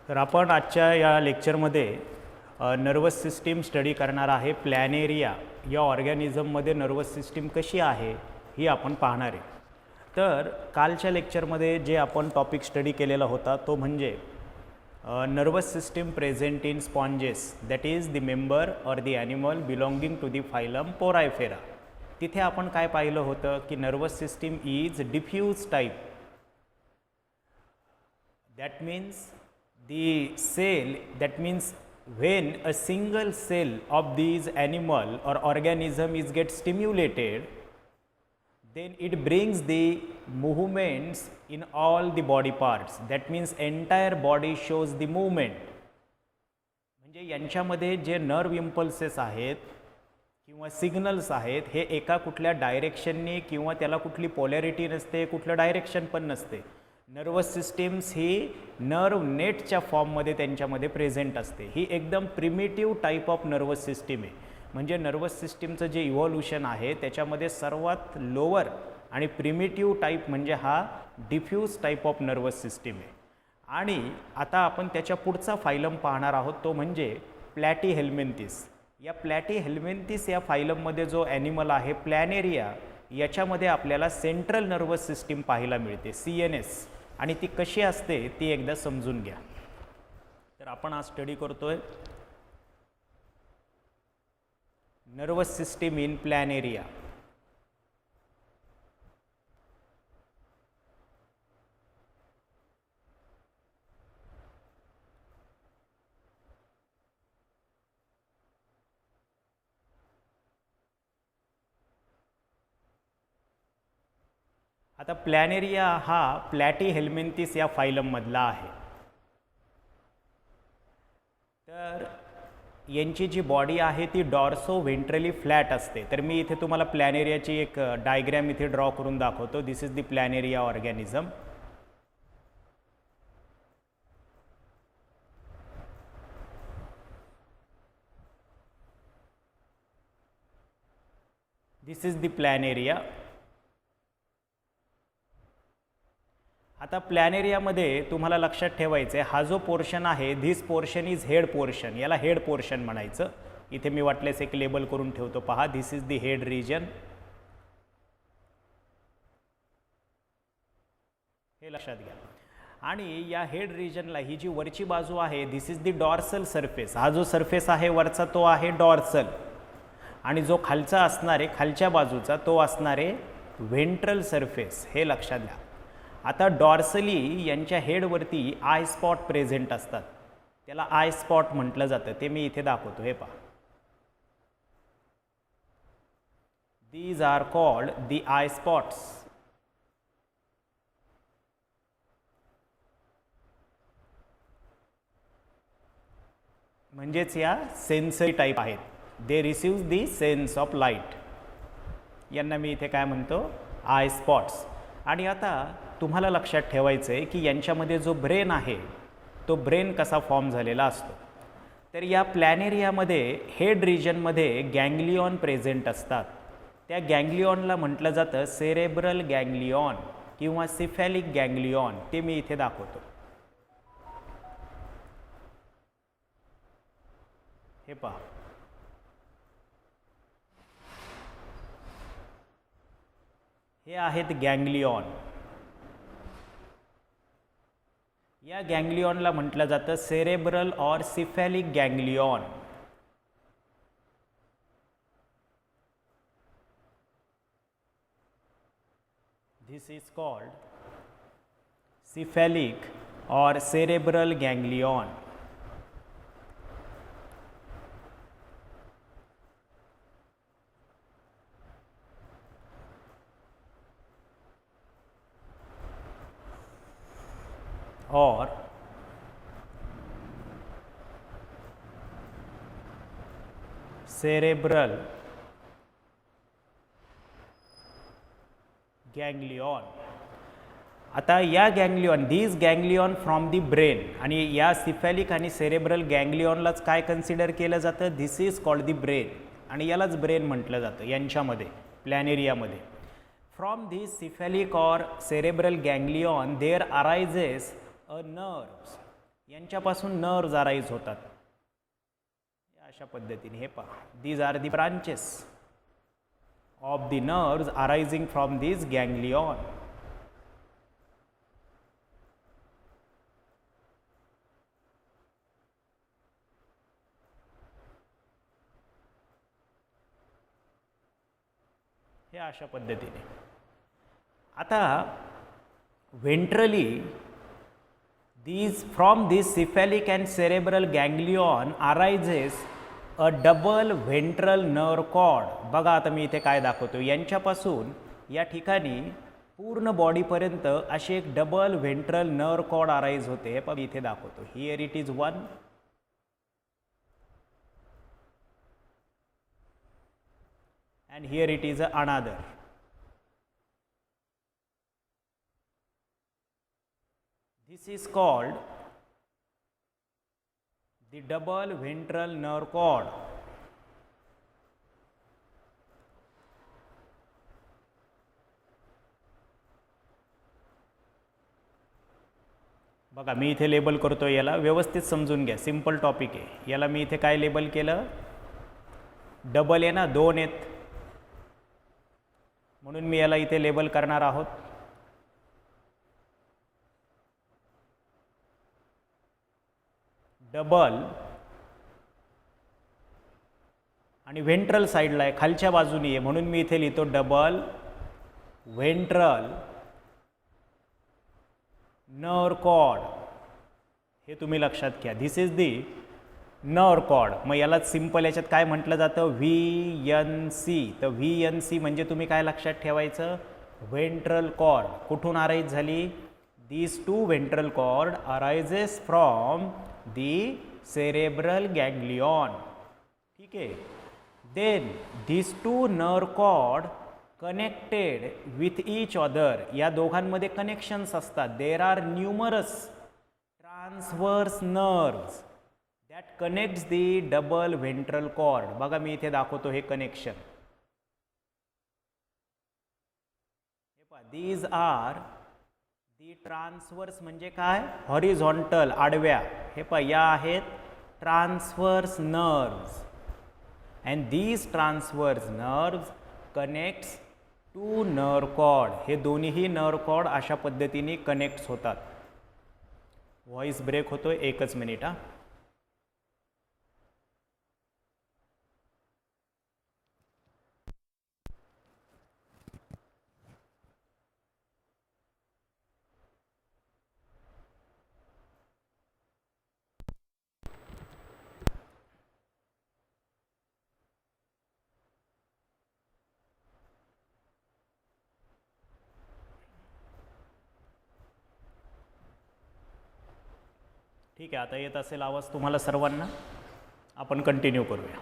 तर आपण आजच्या या लेक्चरमध्ये नर्वस सिस्टीम स्टडी करणार आहे. प्लॅनेरिया या ऑर्गॅनिझममध्ये नर्वस सिस्टीम कशी आहे ही आपण पाहणार आहे. तर कालच्या लेक्चरमध्ये जे आपण टॉपिक स्टडी केलेला होता तो म्हणजे nervous system present in sponges, that is the member or the animal belonging to the phylum Porifera. तिथे आपण काय पाहिलं होतं की nervous system is diffuse type. That means the cell, that means when a single cell of these animal or organism is get stimulated, then it brings the movements in all the body parts. That means entire body shows the movement. म्हणजे यांच्यामध्ये जे nerve impulses आहेत किंवा signals आहेत हे एका कुठल्या डायरेक्शनने किंवा त्याला कुठली पोलॅरिटी नसते, कुठलं डायरेक्शन पण नसते. नर्वस सिस्टीम्स ही नर्व नेटच्या फॉर्ममध्ये त्यांच्यामध्ये प्रेझेंट असते. ही एकदम primitive type of nervous system आहे. म्हणजे नर्वस सिस्टीमचं जे इव्हॉल्युशन आहे त्याच्यामध्ये सर्वात लोअर आणि प्रिमिटिव्ह टाईप म्हणजे हा diffuse type of nervous system आहे. आणि आता आपण त्याच्या पुढचा फायलम पाहणार आहोत तो म्हणजे प्लॅटीहेल्मिन्थिस. या प्लॅटीहेल्मिन्थिस या फायलममध्ये जो ॲनिमल आहे प्लॅनेरिया, याच्यामध्ये आपल्याला सेंट्रल नर्वस सिस्टीम पाहायला मिळते, CNS. आणि ती कशी असते ती एकदा समजून घ्या. तर आपण आज स्टडी करतोय नर्वस सिस्टीम इन प्लॅनेरिया. आता प्लॅनेरिया हा प्लॅटीहेल्मिन्थिस या फायलममधला आहे. तर यांची जी बॉडी आहे ती डॉर्सो व्हेंट्रली फ्लॅट असते. तर मी इथे तुम्हाला प्लॅनेरियाची एक डायग्रॅम इथे ड्रॉ करून दाखवतो. This is the planaria organism. This is the planaria. आता प्लॅनेरियामध्ये तुम्हाला लक्षात ठेवायचं आहे हा जो पोर्शन आहे this portion is head portion. याला हेड पोर्शन म्हणायचं. इथे मी वाटल्यास एक लेबल करून ठेवतो, पहा. दिस इज द हेड रिजन. हे लक्षात घ्या. आणि या हेड रिजनला ही जी वरची बाजू आहे दिस इज द डॉर्सल सरफेस. हा जो सरफेस आहे वरचा तो आहे डॉर्सल. आणि जो खालचा असणार आहे खालच्या बाजूचा तो असणार आहे व्हेंट्रल सरफेस. हे लक्षात घ्या. आता डॉर्सली यांच्या हेडवरती आय स्पॉट प्रेझेंट असतात. त्याला आय स्पॉट म्हटलं जातं. ते मी इथे दाखवतो, हे पहा. These are called the eye spots. म्हणजेच या सेन्सरी टाईप आहेत. They receive the sense of light. यांना मी इथे काय म्हणतो, आय स्पॉट्स. आणि आता तुम्हाला लक्षात ठेवायचं आहे की यांच्यामध्ये जो ब्रेन आहे तो ब्रेन कसा फॉर्म झालेला असतो. तर या प्लॅनेरियामध्ये हेड रिजनमध्ये गँग्लियॉन प्रेझेंट असतात. त्या गँग्लियॉनला म्हटलं जातं सेरेब्रल गँग्लियॉन किंवा सिफॅलिक गँग्लियॉन. ते मी इथे दाखवतो. हे पहा. हे आहेत गँग्लियॉन. या गँग्लियॉनला म्हटलं जातं cerebral or cephalic ganglion. This is called cephalic or cerebral ganglion. Or cerebral ganglion. आता या ganglion, these ganglion from the brain. आणि या सिफॅलिक आणि सेरेब्रल गँग्लियॉनलाच काय कन्सिडर केलं जातं, दिस इज कॉल्ड दी ब्रेन. आणि यालाच ब्रेन म्हटलं जातं यांच्यामध्ये, प्लॅनेरियामध्ये. From this cephalic or cerebral ganglion there arises a nerve. यांच्यापासून नर्व्ज अराईज होतात. अशा पद्धतीने हे पहा, these are the branches of the nerves arising from this ganglion. हे अशा पद्धतीने. आता ventrally from this cephalic and cerebral ganglion arises a double ventral nerve cord. बघा आता मी इथे काय दाखवतो, यांच्यापासून या ठिकाणी पूर्ण बॉडीपर्यंत अशी एक double ventral nerve cord arise होते. पण इथे दाखवतो, here it is one and here it is another. This is called the double ventral nerve cord. बघा मी इथे लेबल करतो, याला व्यवस्थित समजून घ्या, सिंपल टॉपिक आहे. याला मी इथे काय लेबल केलं, डबल आहे ना, दोन आहेत, म्हणून मी याला इथे लेबल करणार आहोत. डबल आणि व्हेंट्रल साईडला आहे, खालच्या बाजूनी आहे, म्हणून मी इथे लिहितो डबल व्हेंट्रल नर्व कॉर्ड. हे तुम्ही लक्षात घ्या, this is the nerve cord. मग याला सिंपल याच्यात काय म्हटलं जातं, VNC. तर VNC म्हणजे तुम्ही काय लक्षात ठेवायचं, व्हेंट्रल कॉर्ड. कुठून अराईज झाली, these two ventral cord arises from the cerebral ganglion. ठीक आहे. then these two nerve cord connected with each other. या दोघांमध्ये कनेक्शन्स असतात. there are numerous transverse nerves that connects the double ventral cord. बघा मी इथे दाखवतो हे कनेक्शन. हे पहा, these are the transverse म्हणजे काय, हॉरिझॉन्टल, आडव्या. हे पहा, या आहेत transverse nerves and these transverse nerves connects to nerve cord. हे दोन्हीही नर्व कॉर्ड अशा पद्धतीने कनेक्ट्स होतात. व्हॉइस ब्रेक होतोय, एकच मिनिट हा. ठीक आहे, आता येत असेल आवाज तुम्हाला सर्वांना. आपण कंटिन्यू करूया.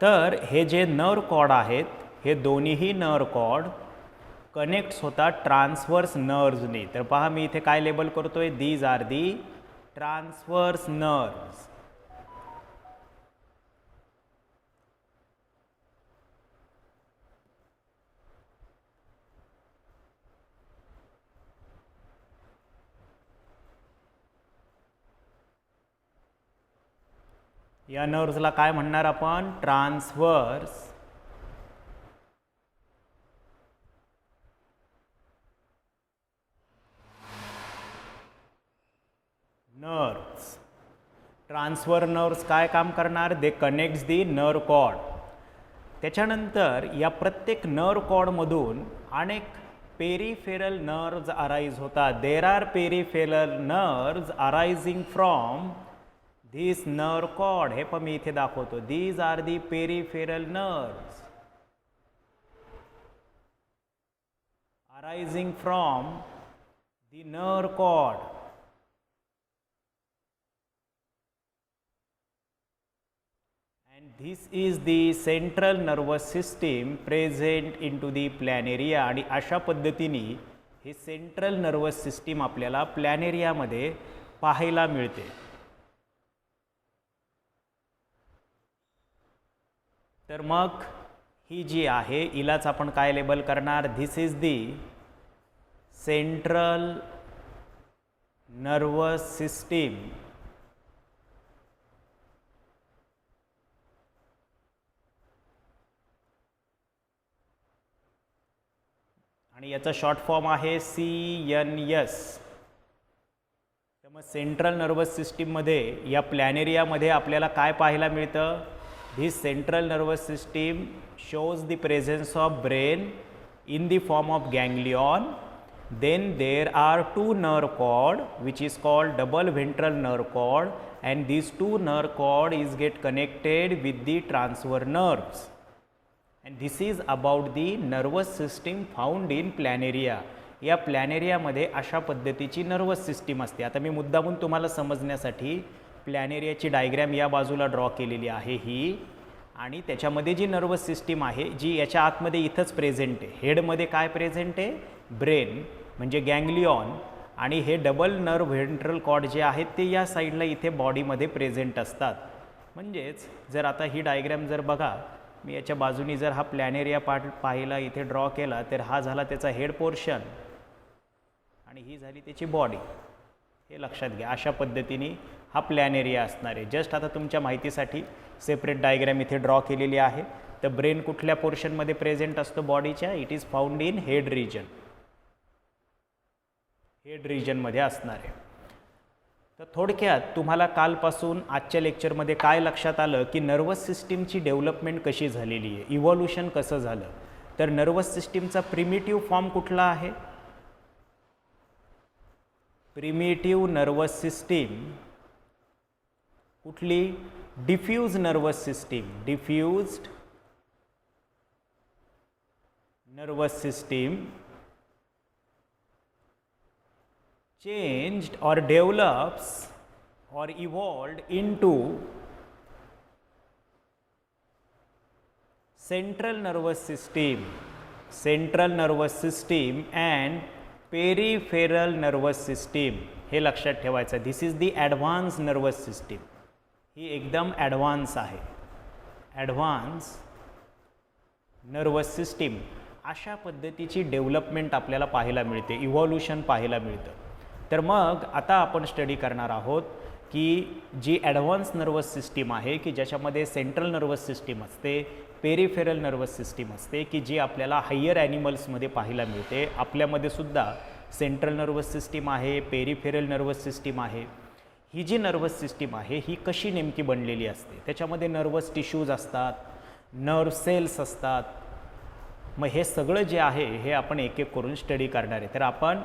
तर हे जे नर्व कॉर्ड आहेत, हे दोन्हीही नर्व कॉर्ड कनेक्ट्स होतात ट्रान्सवर्स नर्व्सनी. तर पहा मी इथे काय लेबल करतोय, these are the transverse nerves. या नर्व्सला काय म्हणणार आपण, ट्रान्सवर्स नर्व्स. ट्रान्सफर नर्व्स काय काम करणार, दे कनेक्ट्स दी नर्व कॉर्ड. त्याच्यानंतर या प्रत्येक नर्व कॉर्डमधून अनेक पेरिफेरल नर्व्स अराईज होतात. There are peripheral nerves arising from this nerve cord. हे पण मी इथे दाखवतो, these are the peripheral nerves arising from the nerve cord. and this is the central nervous system present into the planaria. आणि अशा पद्धतीने हे सेंट्रल नर्वस सिस्टीम आपल्याला प्लॅनेरियामध्ये पाहायला मिळते. तर मग ही जी आहे, हिलाच आपण काय लेबल करणार, this is the central nervous system आणि याचा शॉर्ट फॉर्म आहे CNS. तर मग सेंट्रल नर्वस सिस्टीममध्ये या प्लॅनेरियामध्ये आपल्याला काय पाहायला मिळतं? This central nervous system shows the presence of brain in the form of ganglion. Then there are two nerve cord which is called double ventral nerve cord, and these two nerve cord is get connected with the transverse nerves, and this is about the nervous system found in planaria. या प्लॅनेरियामध्ये अशा पद्धतीची nervous system असते. आता मी मुद्दामून तुम्हाला समजण्यासाठी प्लॅनेरियाची diagram या बाजूला ड्रॉ केलेली आहे ही, आणि त्याच्यामध्ये जी नर्वस सिस्टीम आहे जी याच्या आतमध्ये इथंच प्रेझेंट आहे. हेडमध्ये काय प्रेझेंट आहे? ब्रेन म्हणजे गँग्लिऑन, आणि हे डबल नर्व व्हेंट्रल कॉर्ड जे आहेत ते या साईडला इथे बॉडीमध्ये प्रेझेंट असतात. म्हणजेच जर आता ही डायग्रॅम जर बघा, मी याच्या बाजूनी जर हा प्लॅनेरिया पार्ट पाहिला इथे ड्रॉ केला, तर हा झाला त्याचा हेड पोर्शन आणि ही झाली त्याची बॉडी. हे लक्षात घ्या, अशा पद्धतीने हा प्लॅनेरिया असणार आहे. जस्ट आता तुमच्या माहितीसाठी सेपरेट डायग्रॅम इथे ड्रॉ केलेली आहे. तर ब्रेन कुठल्या पोर्शनमध्ये प्रेझेंट असतो बॉडीच्या? It is found in head region. Head रिजनमध्ये असणार आहे. तर थोडक्यात तुम्हाला कालपासून आजच्या लेक्चरमध्ये काय लक्षात आलं की नर्वस सिस्टीमची डेव्हलपमेंट कशी झालेली आहे, इव्हॉल्युशन कसं झालं. तर नर्वस सिस्टीमचा प्रिमिटिव्ह फॉर्म कुठला आहे? प्रिमिटिव्ह नर्वस सिस्टीम कुठली? Diffuse nervous system. Diffused nervous system changed or develops or evolved into central nervous system and peripheral nervous system. हे लक्षात ठेवायचं. This is the advance nervous system. ही एकदम advance आहे. Advance nervous system. अशा पद्धतीची development आपल्याला पाहायला मिळते, इव्हॉल्युशन पाहायला मिळतं. तर मग आता आपण स्टडी करणार आहोत की जी ॲडव्हान्स नर्वस सिस्टीम आहे की ज्याच्यामध्ये सेंट्रल नर्वस सिस्टीम असते, पेरिफेरल नर्वस सिस्टीम असते की जी आपल्याला हायर ॲनिमल्समध्ये पाहायला मिळते. आपल्यामध्ये सुद्धा सेंट्रल नर्वस सिस्टीम आहे, पेरिफेरल नर्वस सिस्टीम आहे. ही जी नर्वस सिस्टीम आहे ही कशी नेमकी बनलेली असते? त्याच्यामध्ये नर्वस टिश्यूज असतात, नर्व सेल्स असतात. मग हे सगळं जे आहे हे आपण एक एक करून स्टडी करणार आहे. तर आपण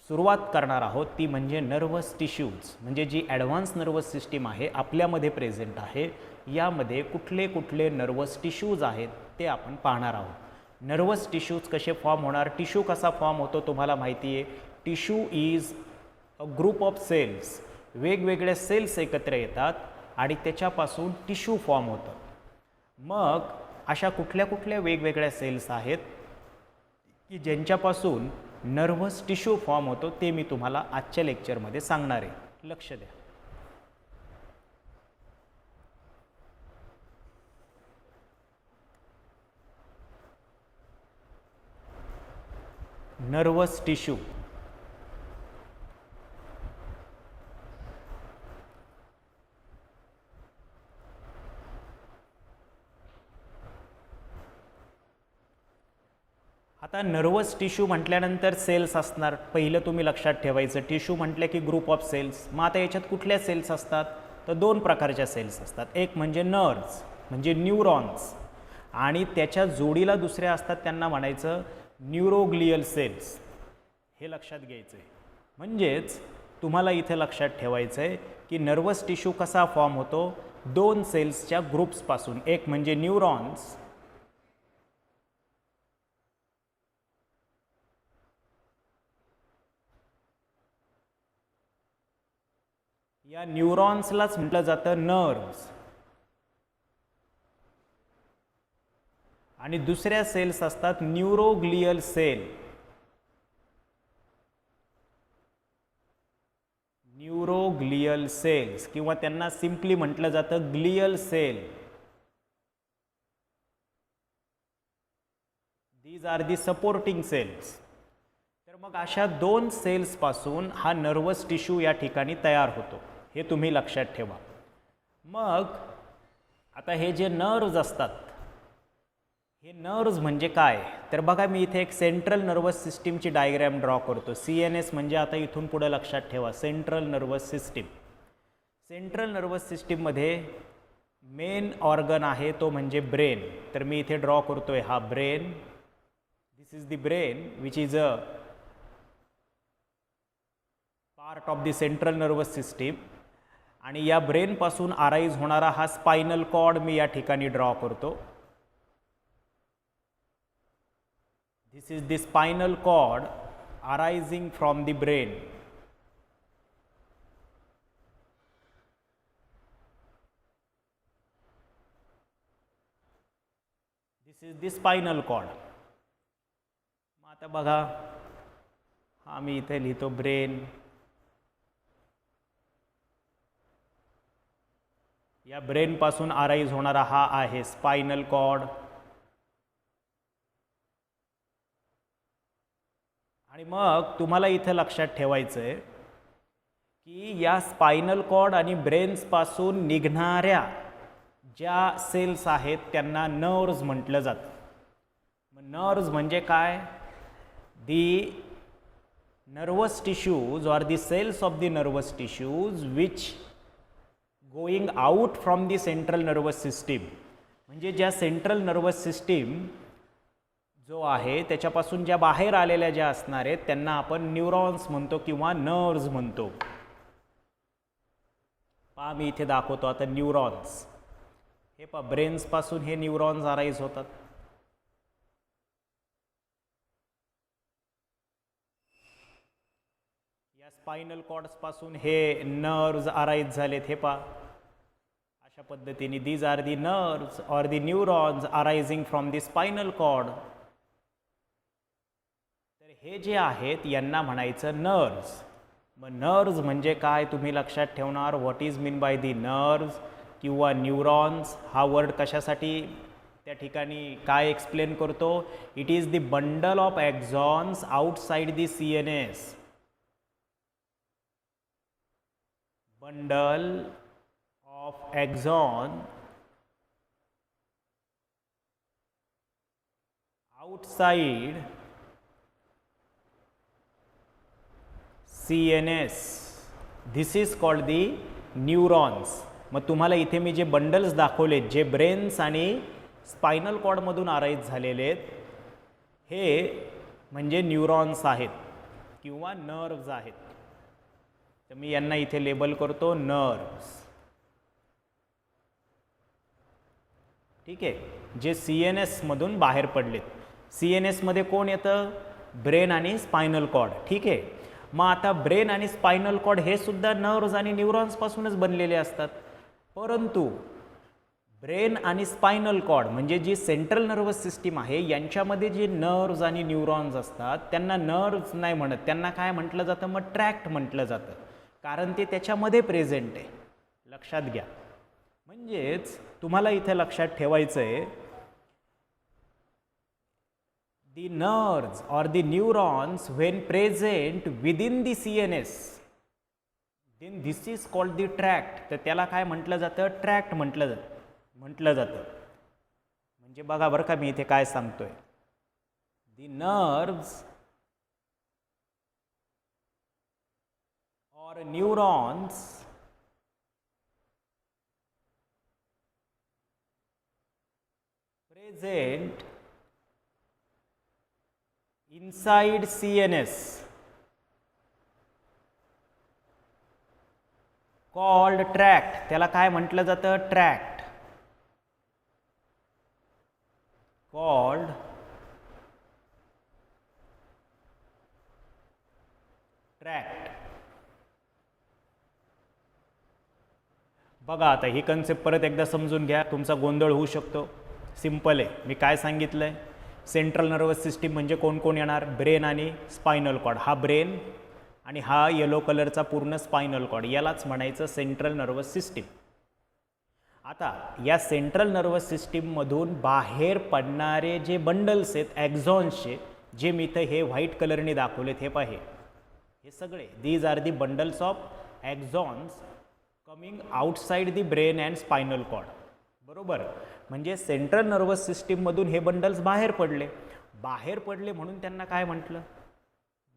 सुरुवात करणार आहोत ती म्हणजे नर्वस टिश्यूज, म्हणजे जी ॲडव्हान्स नर्वस सिस्टीम आहे आपल्यामध्ये प्रेझेंट आहे. यामध्ये कुठले कुठले नर्वस टिश्यूज आहेत ते आपण पाहणार आहोत. नर्वस टिश्यूज कसे फॉर्म होणार? टिश्यू कसा फॉर्म होतो तुम्हाला माहिती आहे. Tissue is a group of cells. वेगवेगळे सेल्स एकत्र येतात आणि त्याच्यापासून टिश्यू फॉर्म होतं. मग अशा कुठल्या कुठल्या वेगवेगळ्या सेल्स आहेत की ज्यांच्यापासून नर्वस टिश्यू फॉर्म होतो ते मी तुम्हाला आजच्या लेक्चरमध्ये सांगणार आहे. लक्ष द्या. Nervous tissue. आता नर्वस टिश्यू म्हटल्यानंतर सेल्स असणार. पहिलं तुम्ही लक्षात ठेवायचं, टिश्यू म्हटलं की ग्रुप ऑफ सेल्स. मग आता याच्यात कुठल्या सेल्स असतात? तर दोन प्रकारच्या सेल्स असतात. एक म्हणजे नर्व्स म्हणजे न्यूरॉन्स, आणि त्याच्या जोडीला दुसऱ्या असतात त्यांना म्हणायचं न्यूरोग्लियल सेल्स. हे लक्षात घ्यायचं आहे. म्हणजेच तुम्हाला इथे लक्षात ठेवायचं आहे की नर्वस टिश्यू कसा फॉर्म होतो? दोन सेल्सच्या ग्रुप्सपासून. एक म्हणजे न्यूरॉन्स या न्यूरॉन्सलाच म्हटलं जातं नर्व्स, आणि दुसऱ्या सेल्स असतात न्यूरोग्लियल सेल. न्यूरोग्लियल सेल्स किंवा त्यांना सिंपली म्हटलं जातं glial cell. These are the supporting cells. तर मग अशा 2 सेल्सपासून हा नर्वस टिश्यू या ठिकाणी तयार होतो, हे तुम्ही लक्षात ठेवा. मग आता हे जे नर्व्ज असतात, हे नर्व्ज म्हणजे काय, तर बघा मी इथे एक सेंट्रल नर्वस सिस्टीमची डायग्रॅम ड्रॉ करतो. CNS म्हणजे आता इथून पुढे लक्षात ठेवा central nervous system. Central nervous सिस्टीममध्ये मेन ऑर्गन आहे तो म्हणजे ब्रेन. तर मी इथे ड्रॉ करतोय हा brain. This is the brain which is a part of the central nervous system. आणि या ब्रेनपासून अराईज होणारा हा स्पायनल कॉर्ड मी या ठिकाणी ड्रॉ करतो. This is the spinal cord arising from the brain. This is the spinal cord. मग आता बघा हा मी इथे लिहितो ब्रेन. या ब्रेनपासून अराईज होणारा हा आहे स्पायनल कॉर्ड. आणि मग तुम्हाला इथं लक्षात ठेवायचं आहे की या स्पायनल कॉर्ड आणि ब्रेन्सपासून निघणाऱ्या ज्या सेल्स आहेत त्यांना नर्व्ज म्हटलं जातं. मग नर्व्ज म्हणजे काय, the nervous tissues or the cells of the nervous tissues which going out from the central nervous system. म्हणजे ज्या सेंट्रल नर्वस सिस्टीम जो आहे त्याच्यापासून ज्या बाहेर आलेल्या ज्या असणार आहेत त्यांना आपण न्यूरॉन्स म्हणतो किंवा नर्व्ज म्हणतो. पहा मी इथे दाखवतो आता न्यूरॉन्स. हे पहा ब्रेन्सपासून हे न्यूरॉन्स अराईज होतात. या स्पायनल कॉर्ड्सपासून हे नर्व्ज अराईज झालेत. हे पहा अशा पद्धतीने these are the nerves or the neurons arising from the spinal cord. तर हे जे आहेत यांना म्हणायचं नर्व्ज. मग नर्व्ज म्हणजे काय तुम्ही लक्षात ठेवणार. What is mean by the nerves किंवा न्यूरॉन्स. हा वर्ड कशासाठी त्या ठिकाणी काय एक्सप्लेन करतो. It is the bundle of axons outside the CNS. Bundle of axon outside CNS. This is called the neurons. मग तुम्हाला इथे मी जे बंडल्स दाखवलेत जे ब्रेन्स आणि स्पायनल कॉर्डमधून अराईज झालेले आहेत हे म्हणजे न्यूरॉन्स आहेत किंवा नर्व्ज आहेत. तर मी यांना इथे लेबल करतो नर्व्ज. ठीक आहे. जे CNS मधून बाहेर पडलेत. CNS मध्ये कोण येतं, ब्रेन आणि स्पायनल कॉर्ड. ठीक आहे. मग आता ब्रेन आणि स्पायनल कॉर्ड हे सुद्धा नर्व्ज आणि न्यूरॉन्सपासूनच बनलेले असतात. परंतु ब्रेन आणि स्पायनल कॉर्ड म्हणजे जी सेंट्रल नर्वस सिस्टीम आहे यांच्यामध्ये जे नर्व्ज आणि न्यूरॉन्स असतात त्यांना नर्व्ज नाही म्हणत. त्यांना काय म्हटलं जातं, मग ट्रॅक्ट म्हटलं जातं, कारण ते त्याच्यामध्ये प्रेझेंट आहे. लक्षात घ्या. म्हणजेच तुम्हाला इथे लक्षात ठेवायचं आहे the nerves or the neurons when present within the CNS then this is called the tract. तर त्याला काय म्हटलं जातं, ट्रॅक्ट म्हटलं जातं. म्हणजे बघा बरं का मी इथे काय सांगतोय. the nerves or neurons present inside CNS called tract. त्याला काय म्हटलं जातं, ट्रॅक्ट. called tract. बघा आता ही कन्सेप्ट परत एकदा समजून घ्या, तुमचा गोंधळ होऊ शकतो. सिंपल आहे. मी काय सांगितलंय, सेंट्रल नर्वस सिस्टीम म्हणजे कोण कोण येणार, ब्रेन आणि स्पायनल कॉर्ड. हा ब्रेन आणि हा येलो कलरचा पूर्ण स्पायनल कॉर्ड, यालाच म्हणायचं सेंट्रल नर्वस सिस्टीम. आता या सेंट्रल नर्वस सिस्टीममधून बाहेर पडणारे जे बंडल्स आहेत ॲक्झॉन्सचे जे मी इथं हे व्हाईट कलरने दाखवलेत हे पाहे, हे सगळे these are the bundles of axons coming outside the brain and spinal cord. बरोबर, म्हणजे सेंट्रल नर्वस सिस्टीममधून हे बंडल्स बाहेर पडले. बाहेर पडले म्हणून त्यांना काय म्हटलं?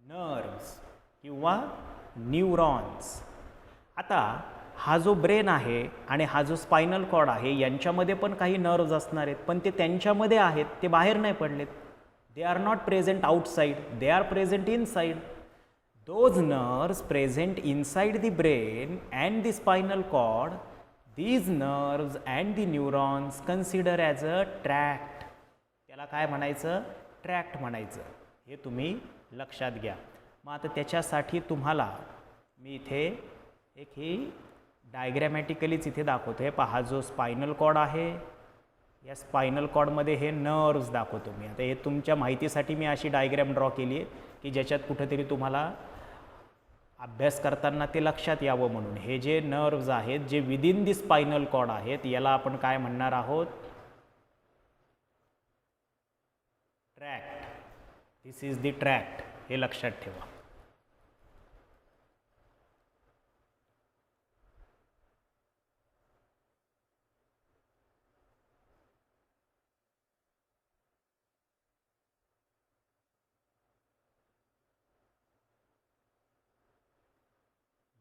नर्व्स किंवा न्यूरॉन्स. आता हा जो ब्रेन आहे आणि हा जो स्पायनल कॉर्ड आहे यांच्यामध्ये पण काही नर्व्स असणार आहेत, पण ते त्यांच्यामध्ये आहेत, ते बाहेर नाही पडलेत. They are not present outside, they are present inside. Those nerves present inside the brain and the spinal cord, these nerves and the neurons consider as a tract. त्याला काय म्हणायचं? ट्रॅक्ट म्हणायचं. हे तुम्ही लक्षात घ्या. मग आता त्याच्यासाठी तुम्हाला मी इथे एक ही डायग्रॅमॅटिकलीच इथे दाखवतो आहे. पहा, जो स्पायनल कॉर्ड आहे या स्पायनल कॉर्डमध्ये हे नर्व्स दाखवतो मी. आता हे तुमच्या माहितीसाठी मी अशी डायग्रॅम ड्रॉ केली आहे की ज्याच्यात कुठेतरी तुम्हाला अभ्यास करताना ते लक्षात यावं म्हणून. हे जे नर्व्स आहेत जे विदिन दी स्पायनल कॉर्ड आहेत याला आपण काय म्हणणार आहोत? Tract. This is the tract. हे लक्षात ठेवा.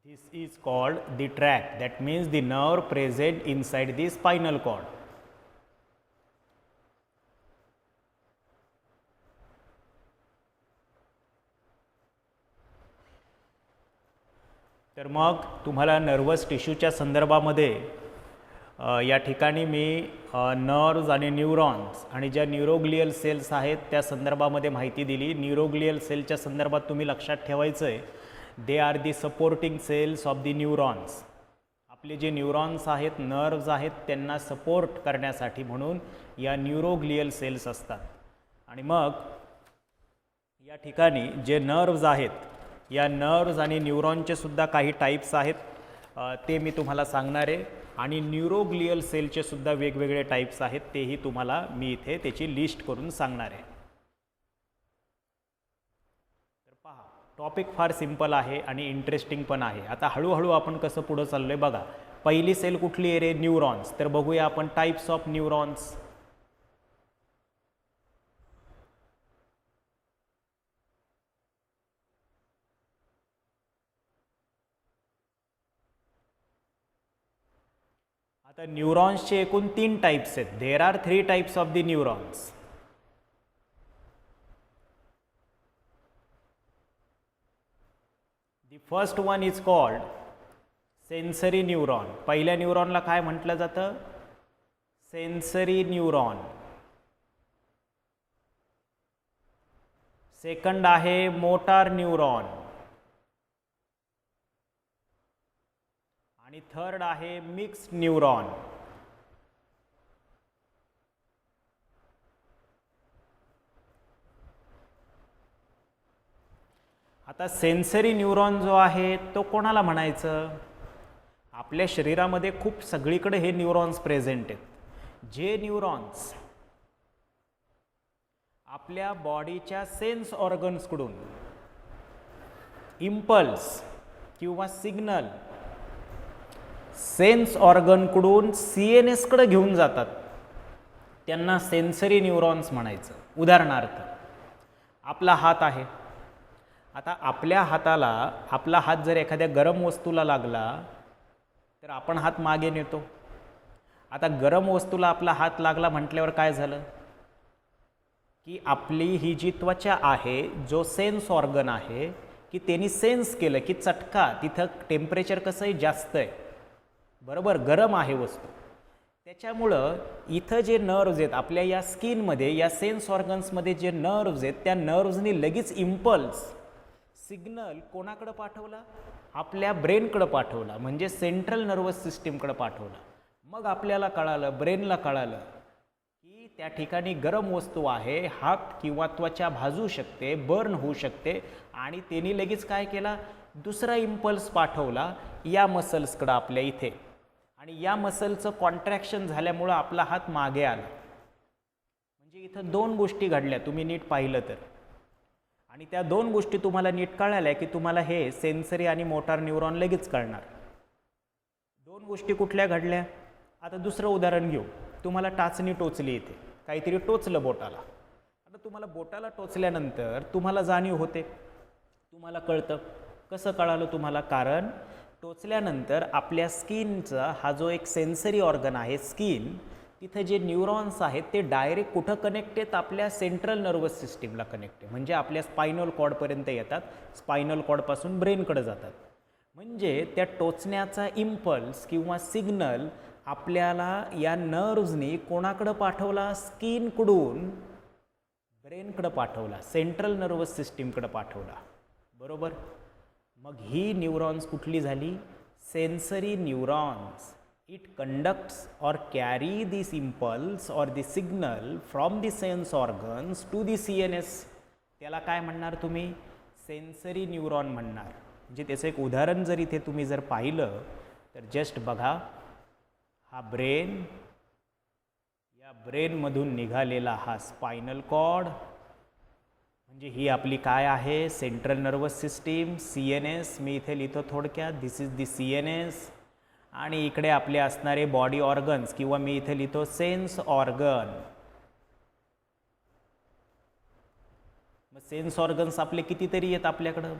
This is called the tract. That means the nerve present inside the spinal cord. तर मग तुम्हाला नर्वस टिश्यूच्या संदर्भामध्ये या ठिकाणी मी नर्व्स आणि न्यूरॉन्स आणि ज्या न्यूरोग्लियल सेल्स आहेत त्या संदर्भामध्ये माहिती दिली. न्यूरोग्लियल सेलच्या संदर्भात तुम्ही लक्षात ठेवायचं आहे, they are the supporting cells of the neurons. आपले जे न्यूरॉन्स आहेत, नर्व्स आहेत, त्यांना सपोर्ट करण्यासाठी म्हणून या न्यूरोग्लियल सेल्स असतात. आणि मग या ठिकाणी जे नर्व्स आहेत, या नर्व्स आणि न्यूरॉनचे सुद्धा काही टाईप्स आहेत, ते मी तुम्हाला सांगणार आहे. आणि न्यूरोग्लियल सेलचे सुद्धा वेगवेगळे टाईप्स आहेत, तेही तुम्हाला मी इथे त्याची लिस्ट करून सांगणार आहे. टॉपिक फार सिंपल आहे आणि इंटरेस्टिंग पण आहे. आता हळूहळू आपण कसं पुढं चाललो आहे बघा. पहिली सेल कुठली आहे रे? न्यूरॉन्स. तर बघूया आपण टाईप्स ऑफ न्यूरॉन्स. आता न्यूरॉन्सचे एकूण 3 टाईप्स आहेत. There are 3 types of the neurons. The first one is called sensory neuron. पहिल्या न्यूरॉनला काय म्हटलं जातं? Sensory neuron. सेकंड आहे मोटार न्यूरॉन. आणि थर्ड आहे मिक्स्ड न्यूरॉन. आता सेन्सरी न्यूरॉन जो आहे तो कोणाला म्हणायचं? आपल्या शरीरामध्ये खूप सगळीकडे हे न्यूरॉन्स प्रेझेंट आहेत. जे न्यूरॉन्स आपल्या बॉडीच्या सेन्स ऑर्गन्सकडून इम्पल्स किंवा सिग्नल सेन्स ऑर्गनकडून CNS कडे घेऊन जातात, त्यांना सेन्सरी न्यूरॉन्स म्हणायचं. उदाहरणार्थ, आपला हात आहे. आता आपल्या हाताला, आपला हात जर एखाद्या गरम वस्तूला लागला तर आपण हात मागे नेतो. आता गरम वस्तूला आपला हात लागला म्हटल्यावर काय झालं की आपली ही जी त्वचा आहे, जो सेन्स ऑर्गन आहे, की त्यांनी सेन्स केलं की चटका, तिथं टेम्परेचर कसं आहे, जास्त आहे, बरोबर, गरम आहे वस्तू. त्याच्यामुळं इथं जे नर्व्ज आहेत आपल्या या स्किनमध्ये, या सेन्स ऑर्गन्समध्ये जे नर्व्ज आहेत, त्या नर्व्जनी लगेच इम्पल्स सिग्नल कोणाकडे पाठवला? आपल्या ब्रेनकडे पाठवला, म्हणजे सेंट्रल नर्वस सिस्टीमकडे पाठवला. मग आपल्याला कळालं, ब्रेनला कळालं की त्या ठिकाणी गरम वस्तू आहे, हात किंवा त्वचा भाजू शकते, बर्न होऊ शकते. आणि त्यांनी लगेच काय केला? दुसरा इम्पल्स पाठवला या मसल्सकडे आपल्या इथे. आणि या मसलचं कॉन्ट्रॅक्शन झाल्यामुळं आपला हात मागे आला. म्हणजे इथं 2 गोष्टी घडल्या, तुम्ही नीट पाहिलं तर. आणि त्या दोन गोष्टी तुम्हाला नीट कळाल्या की तुम्हाला हे सेन्सरी आणि मोटार न्यूरॉन लगेच कळणार. दोन गोष्टी कुठल्या घडल्या? आता दुसरं उदाहरण घेऊ. तुम्हाला टाचणी टोचली इथे, काहीतरी टोचलं बोटाला. आता तुम्हाला बोटाला टोचल्यानंतर तुम्हाला जाणीव होते, तुम्हाला कळतं. कसं कळालं तुम्हाला? कारण टोचल्यानंतर आपल्या स्किनचा हा जो एक सेन्सरी ऑर्गन आहे स्किन, तिथे जे न्यूरॉन्स आहेत ते डायरेक्ट कुठं कनेक्ट आहेत? आपल्या सेंट्रल नर्वस सिस्टीमला कनेक्ट आहे. म्हणजे आपल्या स्पायनल कॉर्डपर्यंत येतात, स्पायनल कॉर्डपासून ब्रेनकडे जातात. म्हणजे त्या टोचण्याचा इम्पल्स किंवा सिग्नल आपल्याला या नर्व्सनी कोणाकडं पाठवला? स्किनकडून ब्रेनकडं पाठवला, सेंट्रल नर्वस सिस्टीमकडं पाठवला. बरोबर? मग ही न्यूरॉन्स कुठली झाली? Sensory neurons. It conducts or carry this impulse or the signal from the sense organs to the CNS. त्याला काय म्हणणार तुम्ही? सेन्सरी न्यूरॉन म्हणणार. म्हणजे त्याचं एक उदाहरण जर इथे तुम्ही जर पाहिलं तर जस्ट बघा, हा ब्रेन, या ब्रेनमधून निघालेला हा स्पायनल कॉर्ड, म्हणजे ही आपली काय आहे? Central nervous system, CNS. मी इथे लिहितो थोडक्यात, दिस इज दी CNS. आणि इकडे आपले असणारे बॉडी ऑर्गन्स किंवा मी इथे लिहितो सेन्स ऑर्गन. मग सेन्स ऑर्गन्स आपले कितीतरी आहेत आपल्याकडं.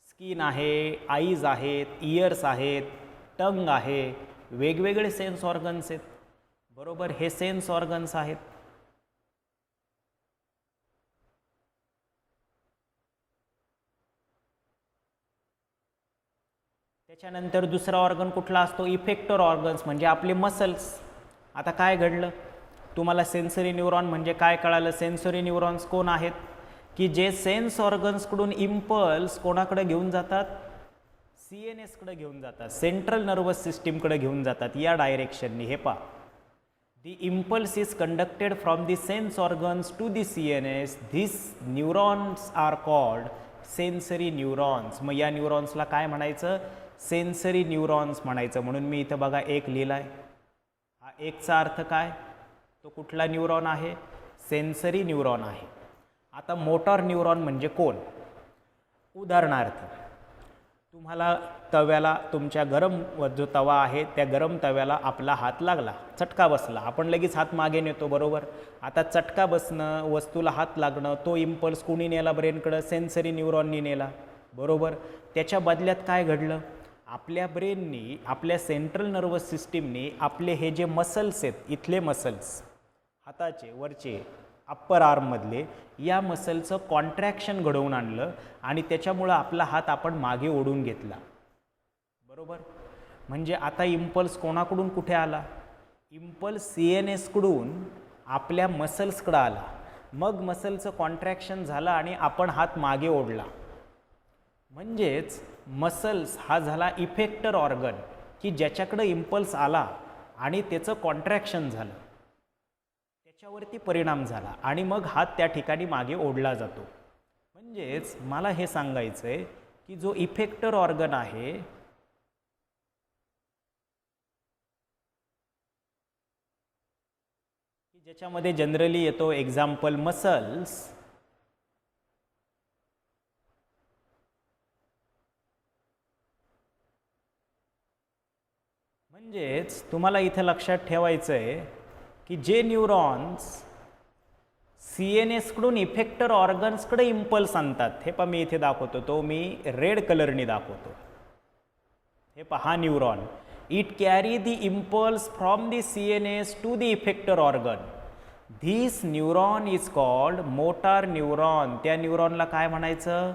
स्किन आहे, आईज आहेत, इयर्स आहेत, टंग आहे, वेगवेगळे सेन्स ऑर्गन्स आहेत. बरोबर? हे सेन्स ऑर्गन्स आहेत. त्याच्यानंतर दुसरा ऑर्गन कुठला असतो? इफेक्टर ऑर्गन्स, म्हणजे आपले मसल्स. आता काय घडलं? तुम्हाला सेन्सरी न्यूरॉन म्हणजे काय कळालं? सेन्सरी न्यूरॉन्स कोण आहेत? की जे सेन्स ऑर्गन्सकडून इम्पल्स कोणाकडे घेऊन जातात? CNSकडे घेऊन जातात, सेंट्रल नर्वस सिस्टीमकडे घेऊन जातात, या डायरेक्शननी. हे पहा, the impulse is conducted from the sense organs to the CNS. This neurons are called sensory neurons. मग या न्यूरॉन्सला काय म्हणायचं? सेन्सरी न्यूरॉन्स म्हणायचं. म्हणून मी इथं बघा एक लिहिला आहे. हा एकचा अर्थ काय? तो कुठला न्यूरॉन आहे? सेन्सरी न्यूरॉन आहे. आता मोटार न्यूरॉन म्हणजे कोण? उदाहरणार्थ, तुम्हाला तव्याला, तुमच्या गरम जो तवा आहे त्या गरम तव्याला आपला हात लागला, चटका बसला, आपण लगेच हात मागे नेतो. बरोबर? आता चटका बसणं, वस्तूला हात लागणं, तो इम्पल्स कोणी नेला ब्रेनकडं? सेन्सरी न्यूरॉननी नेला. बरोबर? त्याच्या बदल्यात काय घडलं? आपल्या ब्रेननी, आपल्या सेंट्रल नर्वस सिस्टीमनी आपले हे जे मसल्स आहेत, इथले मसल्स, हाताचे वरचे अप्पर आर्ममधले, या मसलचं कॉन्ट्रॅक्शन घडवून आणलं आणि त्याच्यामुळं आपला हात आपण मागे ओढून घेतला. बरोबर? म्हणजे आता इम्पल्स कोणाकडून कुठे आला? इम्पल्स CNSकडून आपल्या मसल्सकडं आला. मग मसलचं कॉन्ट्रॅक्शन झालं आणि आपण हात मागे ओढला. म्हणजेच मसल्स हा झाला इफेक्टर ऑर्गन, की ज्याच्याकडे इम्पल्स आला आणि त्याचं कॉन्ट्रॅक्शन झालं, त्याच्यावरती परिणाम झाला आणि मग हात त्या ठिकाणी मागे ओढला जातो. म्हणजेच मला हे सांगायचं आहे की जो इफेक्टर ऑर्गन आहे, की ज्याच्यामध्ये जनरली येतो एक्झाम्पल मसल्स, म्हणजेच तुम्हाला इथे लक्षात ठेवायचं आहे की जे न्यूरॉन्स CNSकडून इफेक्टर ऑर्गन्सकडे इम्पल्स आणतात, हे पहा मी इथे दाखवतो, तो मी रेड कलरनी दाखवतो. हे पहा, हा neuron, it carry the impulse from the CNS to the effector organ. This neuron is called motor neuron. त्या न्यूरॉनला काय म्हणायचं?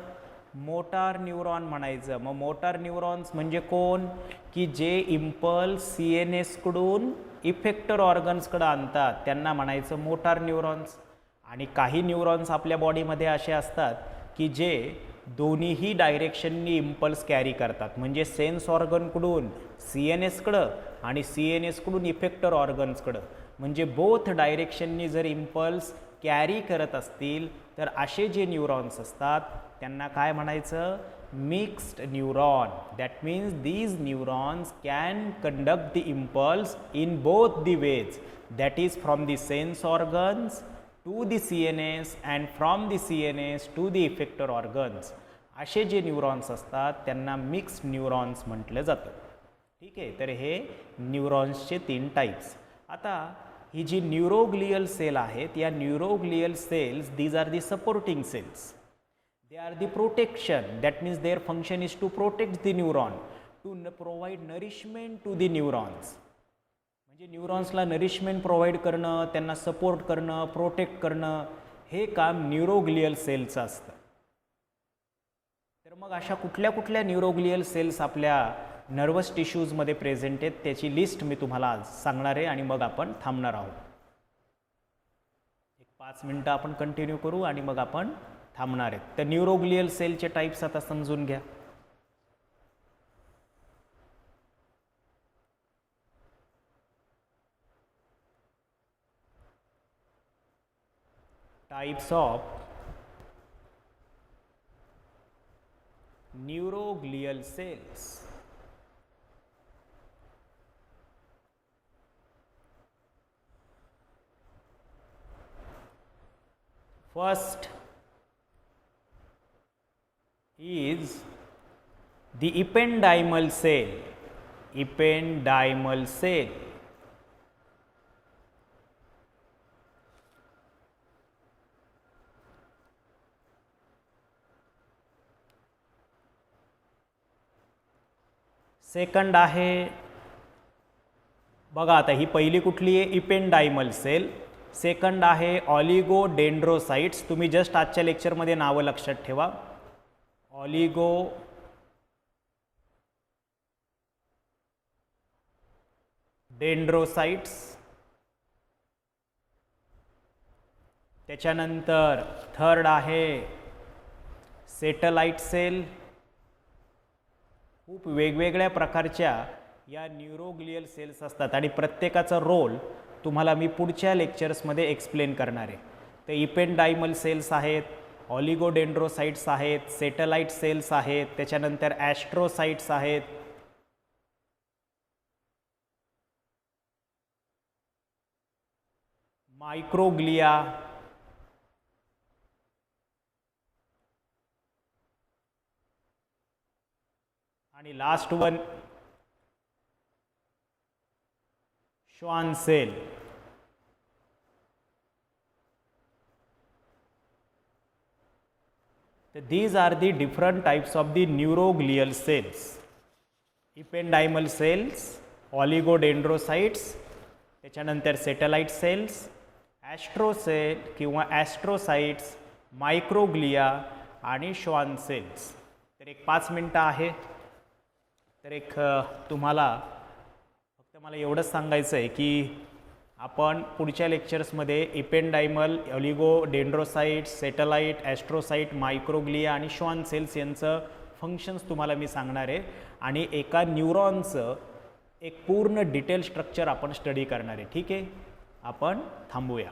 मोटार न्यूरॉन म्हणायचं. मग मोटार न्यूरॉन्स म्हणजे कोण? की जे इम्पल्स CNSकडून इफेक्टर ऑर्गन्सकडे आणतात त्यांना म्हणायचं मोटार न्यूरॉन्स. आणि काही न्यूरॉन्स आपल्या बॉडीमध्ये असे असतात की जे दोन्हीही डायरेक्शननी इम्पल्स कॅरी करतात. म्हणजे सेन्स ऑर्गनकडून CNSकडं आणि CNSकडून इफेक्टर ऑर्गन्सकडं, म्हणजे बोथ डायरेक्शननी जर इम्पल्स कॅरी करत असतील तर असे जे न्यूरॉन्स असतात त्यांना काय म्हणायचं? Mixed neuron. That means these neurons can conduct the impulse in both the ways, that is from the sense organs to the CNS and from the CNS to the effector organs, असे जे neurons असतात त्यांना mixed neurons म्हटलं जातं. ठीक आहे, तर हे न्यूरॉन्सचे 3 टाईप्स. आता ही जी न्यूरोग्लियल सेल आहेत, या neuroglial cells these are the supporting cells. They are the protection, that means their function is to protect the neuron, to provide nourishment to the neurons. म्हणजे न्यूरॉन्सला नरिशमेंट प्रोव्हाइड करणं, त्यांना support करणं, protect करणं, हे काम neuroglial सेलचं असतं. तर मग अशा कुठल्या कुठल्या न्यूरोग्लियल सेल्स आपल्या नर्वस टिश्यूजमध्ये प्रेझेंट आहेत त्याची लिस्ट मी तुम्हाला आज सांगणार आहे आणि मग आपण थांबणार आहोत. एक 5 मिनटं आपण कंटिन्यू करू आणि मग आपण थांबणार आहेत. तर न्यूरोग्लियल सेलचे टाईप्स आता समजून घ्या. Types of neuroglial cells. First is the ependymal cell. Ependymal cell. Second आहे बघा, आता ही पहिली कुठली आहे? Ependymal cell. सेकंड आहे ऑलिगोडेंड्रोसाइट्स. तुम्ही जस्ट आजच्या लेक्चरमध्ये नावं लक्षात ठेवा. ऑलिगोडेंड्रोसाइट्स. त्याच्यानंतर थर्ड आहे सॅटेलाइट सेल. खूप वेगवेगळ्या प्रकारच्या या न्यूरोग्लियल सेल्स असतात आणि प्रत्येकाचा रोल तुम्हाला मी पुढच्या लेक्चर्समध्ये एक्सप्लेन करणार आहे. तर इपेंडायमल सेल्स आहेत, ऑलिगोडेंड्रोसाइट्स आहेत, सॅटेलाइट सेल्स आहेत, त्याच्यानंतर ॲस्ट्रोसाइट्स आहेत, मायक्रोग्लिया, आणि last one Schwann cell. These are the different types of the neuroglial cells. Ependymal cells, oligodendrocytes, त्याच्यानंतर सॅटेलाइट सेल्स, ॲस्ट्रोसेल किंवा ॲस्ट्रोसाइट्स, मायक्रोग्लिया आणि श्वान सेल्स. तर एक 5 मिनटं आहे. तर एक तुम्हाला फक्त मला एवढंच सांगायचं आहे की आपण पुढच्या लेक्चर्समध्ये इपेंडायमल, ऑलिगोडेंड्रोसाइट्स, सॅटेलाइट, ॲस्ट्रोसाइट, मायक्रोग्लिया आणि श्वान सेल्स यांचं फंक्शन्स तुम्हाला मी सांगणार आहे आणि एका न्यूरॉनचं एक पूर्ण डिटेल स्ट्रक्चर आपण स्टडी करणार आहे. ठीक आहे, आपण थांबूया.